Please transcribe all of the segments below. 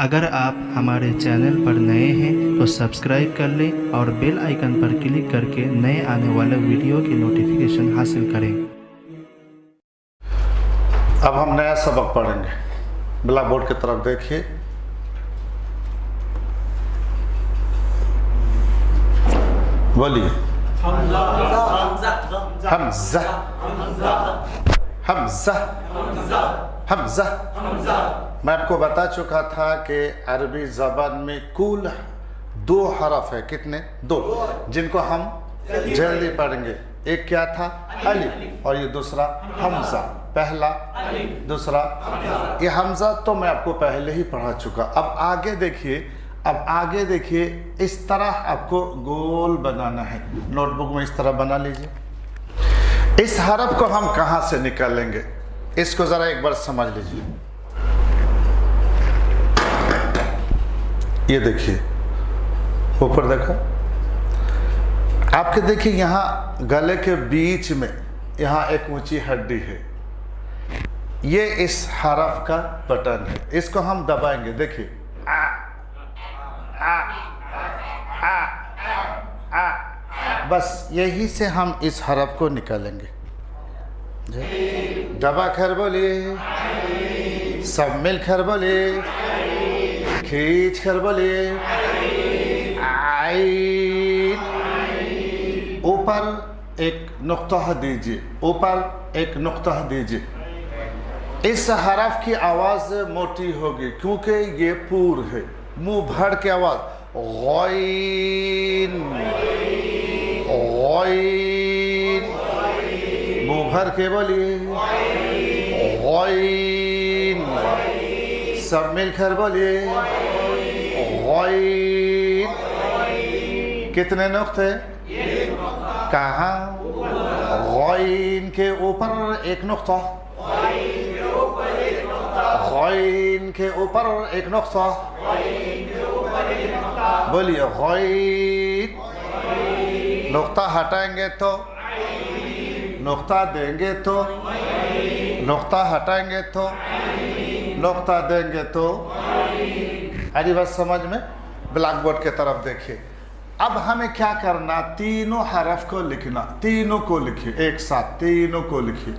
अगर आप हमारे चैनल पर नए हैं तो सब्सक्राइब कर लें और बेल आइकन पर क्लिक करके नए आने वाले वीडियो की नोटिफिकेशन हासिल करें। अब हम नया सबक पढ़ेंगे। ब्लैक बोर्ड की तरफ देखिए। बोलिए। हमजा हमजा हमजा। मैं आपको बता चुका था कि अरबी ज़बान में कुल 2 हरफ है। कितने? 2, जिनको हम जल्दी पढ़ेंगे। एक क्या था? अलिफ, और ये दूसरा हमजा। पहला दूसरा ये हमजा तो मैं आपको पहले ही पढ़ा चुका। अब आगे देखिए, इस तरह आपको गोल बनाना है। नोटबुक में इस तरह बना लीजिए। इस हरफ को हम कहां से निकालेंगे, इसको जरा एक बार समझ लीजिए। ये देखिए, ऊपर देखो आपके, देखिए यहां गले के बीच में यहां एक ऊंची हड्डी है। ये इस हरफ का बटन है। इसको हम दबाएंगे। देखिए आ आ आ आ, बस यही से हम इस हरफ को निकालेंगे। दबा कर बोलिए, सब मिल कर बोलिए, खींच कर बोलिए। आइन, ऊपर एक नुक्ता दीजिए, ऊपर एक नुक्ता दीजिए। इस हरफ की आवाज मोटी होगी क्योंकि ये पूर है। मुंह भर के आवाज गौइन, गौइन, मुंह भर के बोलिए गौइन, सब मिलकर बोलिए गौइन। कितने नुक्ते? कहाँ? गौइन के ऊपर एक नुक्ता, गौइन के ऊपर एक नुक्ता। बोलिए गौइन। नुक्ता हटाएंगे तो, नुक्ता देंगे तो, नुक्ता हटाएंगे तो, नुक्ता देंगे तो। अरे बस समझ में। ब्लैक बोर्ड की तरफ देखिए। अब हमें क्या करना? तीनों हरफ को लिखना। तीनों को लिखिए एक साथ, तीनों को लिखिए।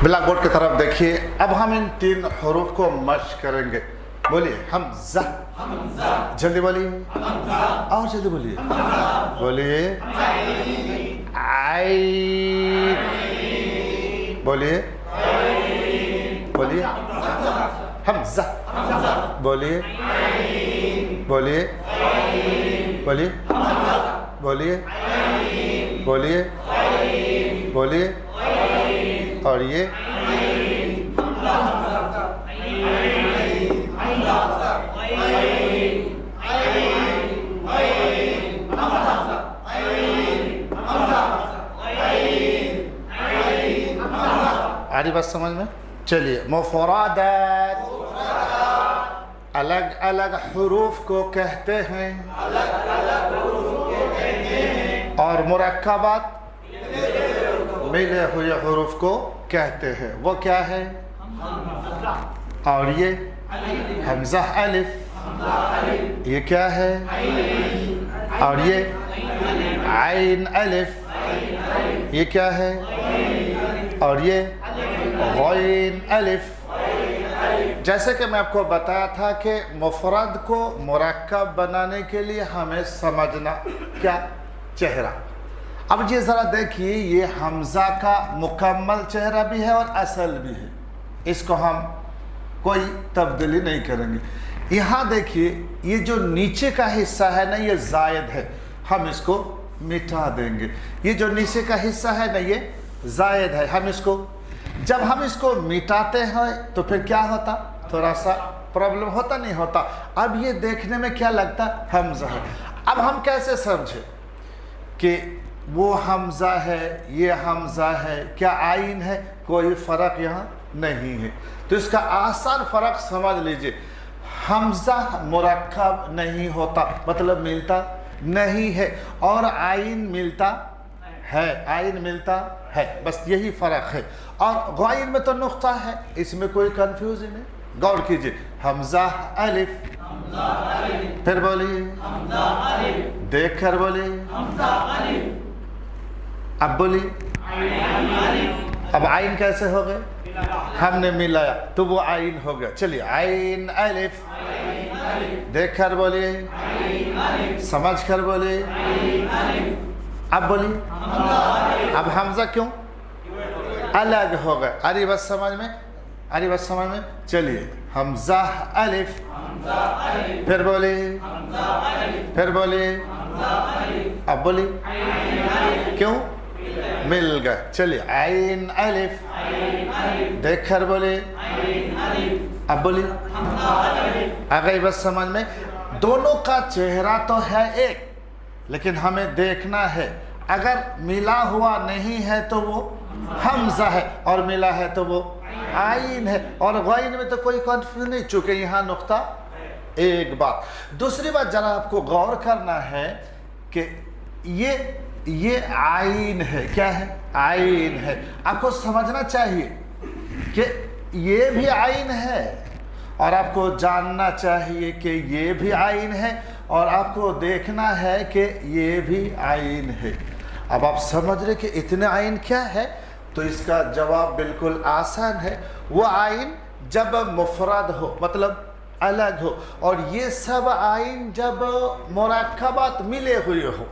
ब्लैक बोर्ड की तरफ देखिए। अब हम इन 3 हरूफ को मश्क करेंगे। बोलिए हमजा, जल्दी बोलिए, और जल्दी बोलिए। बोलिए आइन, बोलिए बोलिए हमजा, बोलिए बोलिए बोलिए बोलिए बोलिए बोलिए। और ये आ रही बात समझ में? चलिए, मुफरदात अलग अलग हुरूफ को कहते हैं, और मुरक्कबात मिले हुए हुरूफ को कहते हैं। वो क्या है? और ये हमजा अलिफ, ये क्या है? और ये आइन अलिफ, ये क्या है? और ये गौइन अलिफ। जैसे कि मैं आपको बताया था कि मुफरद को मुरक्कब बनाने के लिए हमें समझना क्या? चेहरा। अब ये ज़रा देखिए, ये हमज़ा का मुकम्मल चेहरा भी है और असल भी है। इसको हम कोई तब्दीली नहीं करेंगे। यहाँ देखिए, ये जो नीचे का हिस्सा है ना, ये ज़ायद है, हम इसको मिटा देंगे। ये जो नीचे का हिस्सा है ना, ये ज़ायद है, हम इसको, जब हम इसको मिटाते हैं तो फिर क्या होता? थोड़ा सा प्रॉब्लम होता नहीं होता। अब ये देखने में क्या लगता हमजा है। अब हम कैसे समझे कि वो हमजा है, ये हमजा है, क्या आइन है? कोई फ़र्क यहाँ नहीं है। तो इसका आसान फ़र्क समझ लीजिए, हमजा मुरक्कब नहीं होता, मतलब मिलता नहीं है, और आइन मिलता है, आइन मिलता है, बस यही फ़र्क है। और गाइन में तो नुक्ता है, इसमें कोई कंफ्यूजन नहीं। गौर कीजिए, हमजा अलिफ, फिर बोलिए, देख कर बोलिए, अब बोलिए, अब आइन कैसे हो गए? हमने मिलाया तो वो आइन हो गया। चलिए, आइन अलिफ, देख कर बोलिए, समझ कर बोलिए, अब बोलिए। अब हमजा क्यों अलग हो गए? अरे बस समझ में, अरे बस समझ में। चलिए, हमजा अलिफ, फिर बोलिए, फिर बोलिए, अब बोलिए, क्यों मिल गए। चलिए, आइन अलिफ, देख कर बोलिए, अब बोलिए, आ गई बस समझ में। दोनों का चेहरा तो है एक, लेकिन हमें देखना है, अगर मिला हुआ नहीं है तो वो हमजा है, और मिला है तो वो आइन है। और गाइन में तो कोई कन्फ्यूजन नहीं, चूंकि यहाँ नुक्ता एक बात। दूसरी बात जरा आपको गौर करना है कि ये आइन है। क्या है? आइन है। आपको समझना चाहिए कि ये भी आइन है, और आपको जानना चाहिए कि ये भी आइन है, और आपको देखना है कि ये भी आइन है। अब आप समझ रहे कि इतने आइन क्या है? तो इसका जवाब बिल्कुल आसान है। वो आइन जब मुफरद हो, मतलब अलग हो, और ये सब आइन जब मुरक्कबात मिले हुए हो।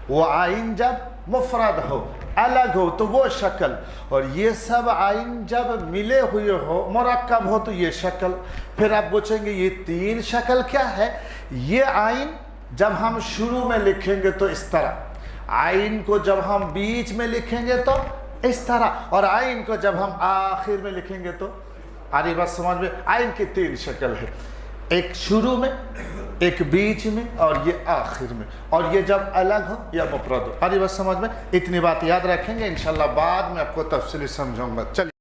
वो आइन जब मुफरद हो, अलग हो, तो वो शक्ल, और ये सब आइन जब मिले हुए हो, मुरक्कब हो, तो ये शक्ल। फिर आप पूछेंगे ये तीन शक्ल क्या है? ये आइन जब हम शुरू में लिखेंगे तो इस तरह, आइन को जब हम बीच में लिखेंगे तो इस तरह, और आइन को जब हम आखिर में लिखेंगे तो, अरे बस समझ में। आइन की तीन शक्ल है, एक शुरू में, एक बीच में, और ये आखिर में, और ये जब अलग हो या मुफरद हो। अरे बस समझ में। इतनी बात याद रखेंगे, इंशाल्लाह बाद में आपको तफसीली समझाऊंगा। चलिए।